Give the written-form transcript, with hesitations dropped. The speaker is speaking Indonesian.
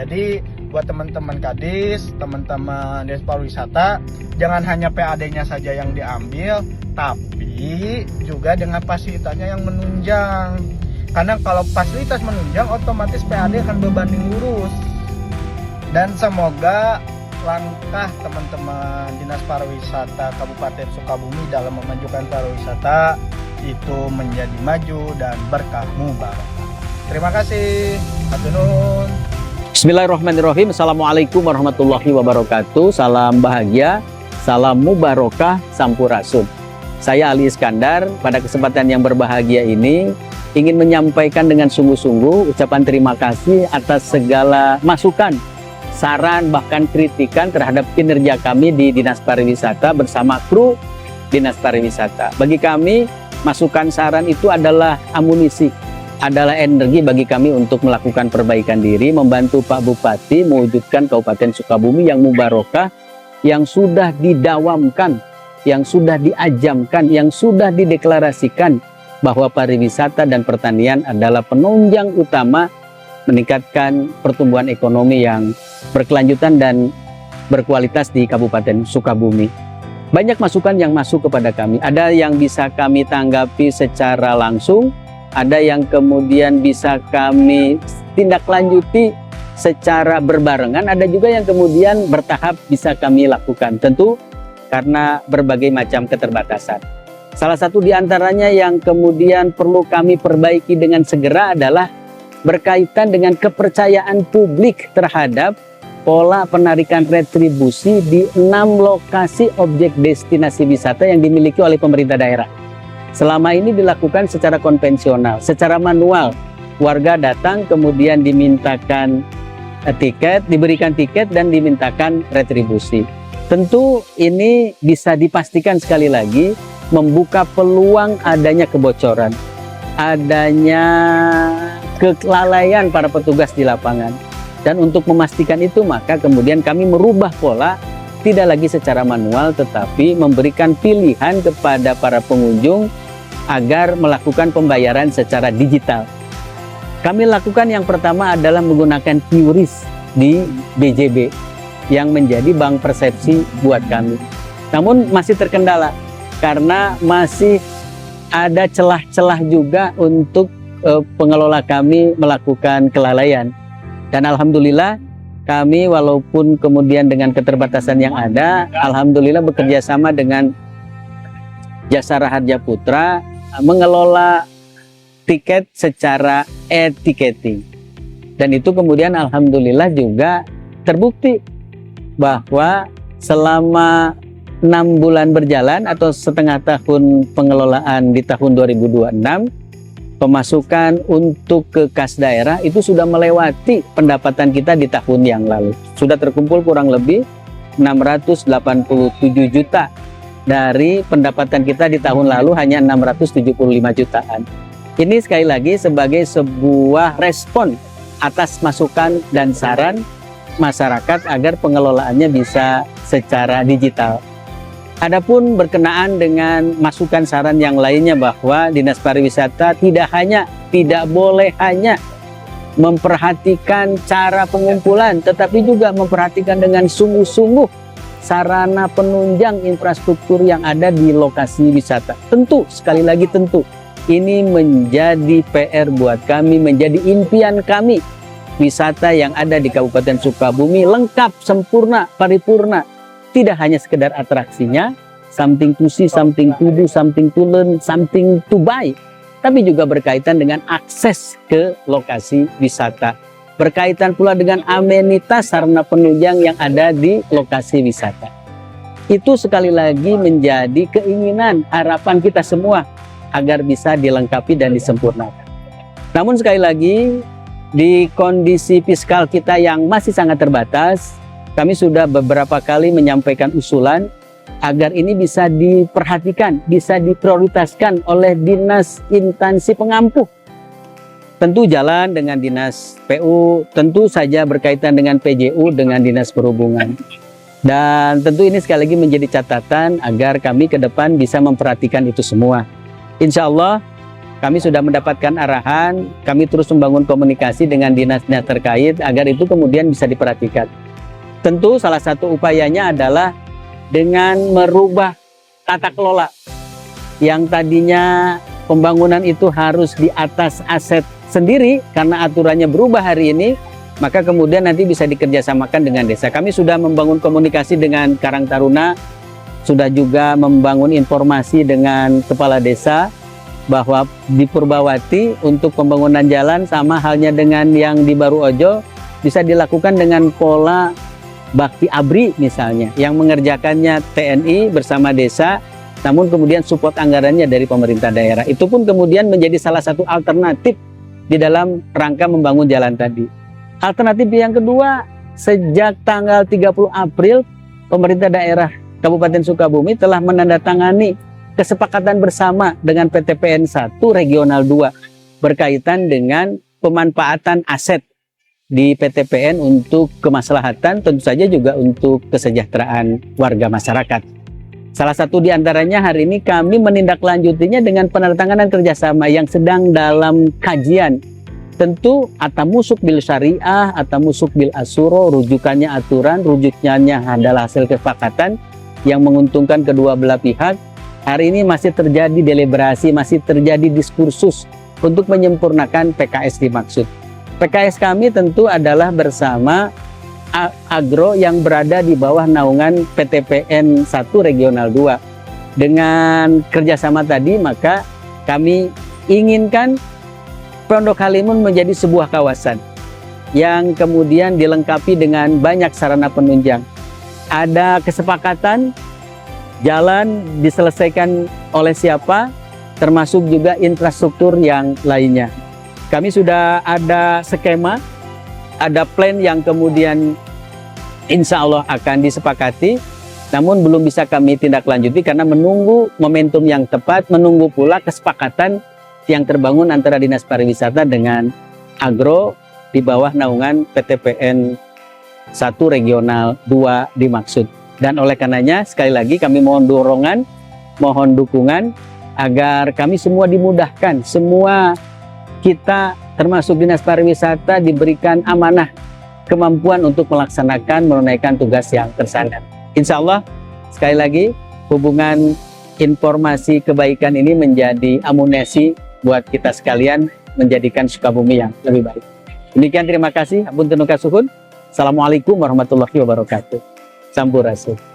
Jadi buat teman-teman Kadis, teman-teman Dinas Pariwisata, jangan hanya PAD-nya saja yang diambil, tapi juga dengan fasilitasnya yang menunjang. Karena kalau fasilitas menunjang, otomatis PAD akan berbanding lurus. Dan semoga langkah teman-teman Dinas Pariwisata Kabupaten Sukabumi dalam memajukan pariwisata itu menjadi maju dan berkah mubarakah. Terima kasih. Hatur nuhun. Bismillahirrahmanirrahim. Assalamualaikum warahmatullahi wabarakatuh. Salam bahagia, salam mubarakah, sampurasun. Saya Ali Iskandar. Pada kesempatan yang berbahagia ini ingin menyampaikan dengan sungguh-sungguh ucapan terima kasih atas segala masukan, saran, bahkan kritikan terhadap kinerja kami di Dinas Pariwisata bersama kru Dinas Pariwisata. Bagi kami, masukan saran itu adalah amunisi, adalah energi bagi kami untuk melakukan perbaikan diri, membantu Pak Bupati mewujudkan Kabupaten Sukabumi yang mubarakah, yang sudah didawamkan, yang sudah diajamkan, yang sudah dideklarasikan bahwa pariwisata dan pertanian adalah penunjang utama meningkatkan pertumbuhan ekonomi yang berkelanjutan dan berkualitas di Kabupaten Sukabumi. Banyak masukan yang masuk kepada kami. Ada yang bisa kami tanggapi secara langsung, ada yang kemudian bisa kami tindak lanjuti secara berbarengan, ada juga yang kemudian bertahap bisa kami lakukan. Tentu karena berbagai macam keterbatasan. Salah satu di antaranya yang kemudian perlu kami perbaiki dengan segera adalah berkaitan dengan kepercayaan publik terhadap pola penarikan retribusi di 6 lokasi objek destinasi wisata yang dimiliki oleh pemerintah daerah. Selama ini dilakukan secara konvensional, secara manual. Warga datang kemudian dimintakan tiket, diberikan tiket dan dimintakan retribusi. Tentu ini bisa dipastikan sekali lagi membuka peluang adanya kebocoran, adanya kelalaian para petugas di lapangan. Dan untuk memastikan itu maka kemudian kami merubah pola, tidak lagi secara manual tetapi memberikan pilihan kepada para pengunjung agar melakukan pembayaran secara digital. Kami lakukan yang pertama adalah menggunakan QRIS di BJB yang menjadi bank persepsi buat kami. Namun masih terkendala karena masih ada celah-celah juga untuk pengelola kami melakukan kelalaian. Dan alhamdulillah kami walaupun kemudian dengan keterbatasan yang ada, alhamdulillah bekerja sama dengan Jasa Raharja Putra mengelola tiket secara e-ticketing. Dan itu kemudian alhamdulillah juga terbukti bahwa selama 6 bulan berjalan atau setengah tahun pengelolaan di tahun 2026, pemasukan untuk ke kas daerah itu sudah melewati pendapatan kita di tahun yang lalu. Sudah terkumpul kurang lebih 687 juta dari pendapatan kita di tahun lalu hanya 675 jutaan. Ini sekali lagi sebagai sebuah respon atas masukan dan saran masyarakat agar pengelolaannya bisa secara digital. Adapun berkenaan dengan masukan saran yang lainnya bahwa Dinas Pariwisata tidak boleh hanya memperhatikan cara pengumpulan, tetapi juga memperhatikan dengan sungguh-sungguh sarana penunjang infrastruktur yang ada di lokasi wisata. Tentu, sekali lagi tentu, ini menjadi PR buat kami, menjadi impian kami. Wisata yang ada di Kabupaten Sukabumi lengkap, sempurna, paripurna. Tidak hanya sekedar atraksinya, something to see, something to do, something to learn, something to buy. Tapi juga berkaitan dengan akses ke lokasi wisata. Berkaitan pula dengan amenitas sarana penunjang yang ada di lokasi wisata. Itu sekali lagi menjadi keinginan, harapan kita semua agar bisa dilengkapi dan disempurnakan. Namun sekali lagi, di kondisi fiskal kita yang masih sangat terbatas, kami sudah beberapa kali menyampaikan usulan agar ini bisa diperhatikan, bisa diprioritaskan oleh dinas instansi pengampuh. Tentu jalan dengan dinas PU, tentu saja berkaitan dengan PJU, dengan dinas perhubungan. Dan tentu ini sekali lagi menjadi catatan agar kami ke depan bisa memperhatikan itu semua. Insya Allah kami sudah mendapatkan arahan, kami terus membangun komunikasi dengan dinas-dinas terkait agar itu kemudian bisa diperhatikan. Tentu salah satu upayanya adalah dengan merubah tata kelola yang tadinya pembangunan itu harus di atas aset sendiri karena aturannya berubah hari ini, maka kemudian nanti bisa dikerjasamakan dengan desa. Kami sudah membangun komunikasi dengan Karang Taruna, sudah juga membangun informasi dengan kepala desa bahwa di Purbawati untuk pembangunan jalan sama halnya dengan yang di Baru Ojo bisa dilakukan dengan pola bakti abri misalnya, yang mengerjakannya TNI bersama desa, namun kemudian support anggarannya dari pemerintah daerah. Itu pun kemudian menjadi salah satu alternatif di dalam rangka membangun jalan tadi. Alternatif yang kedua, sejak tanggal 30 April pemerintah daerah Kabupaten Sukabumi telah menandatangani kesepakatan bersama dengan PTPN 1 Regional 2 berkaitan dengan pemanfaatan aset di PTPN untuk kemaslahatan, tentu saja juga untuk kesejahteraan warga masyarakat. Salah satu di antaranya hari ini kami menindaklanjutinya dengan penandatanganan kerjasama yang sedang dalam kajian. Tentu atamusuk bil syariah, atamusuk bil asuro, rujukannya aturan, rujukannya adalah hasil kesepakatan yang menguntungkan kedua belah pihak. Hari ini masih terjadi deliberasi, masih terjadi diskursus untuk menyempurnakan PKS dimaksud. PKS kami tentu adalah bersama agro yang berada di bawah naungan PTPN 1 Regional 2. Dengan kerjasama tadi, maka kami inginkan Pondok Halimun menjadi sebuah kawasan yang kemudian dilengkapi dengan banyak sarana penunjang. Ada kesepakatan jalan diselesaikan oleh siapa, termasuk juga infrastruktur yang lainnya. Kami sudah ada skema, ada plan yang kemudian insya Allah akan disepakati, namun belum bisa kami tindak lanjuti karena menunggu momentum yang tepat, menunggu pula kesepakatan yang terbangun antara Dinas Pariwisata dengan Agro di bawah naungan PTPN 1 Regional 2 dimaksud. Dan oleh karenanya sekali lagi kami mohon dorongan, mohon dukungan agar kami semua dimudahkan, semua kita termasuk Dinas Pariwisata diberikan amanah kemampuan untuk melaksanakan menunaikan tugas yang tersandat. Insya Allah sekali lagi hubungan informasi kebaikan ini menjadi amunisi buat kita sekalian menjadikan Sukabumi yang lebih baik. Demikian, terima kasih. Apunten nuka suhun. Assalamualaikum warahmatullahi wabarakatuh. Sampurasun.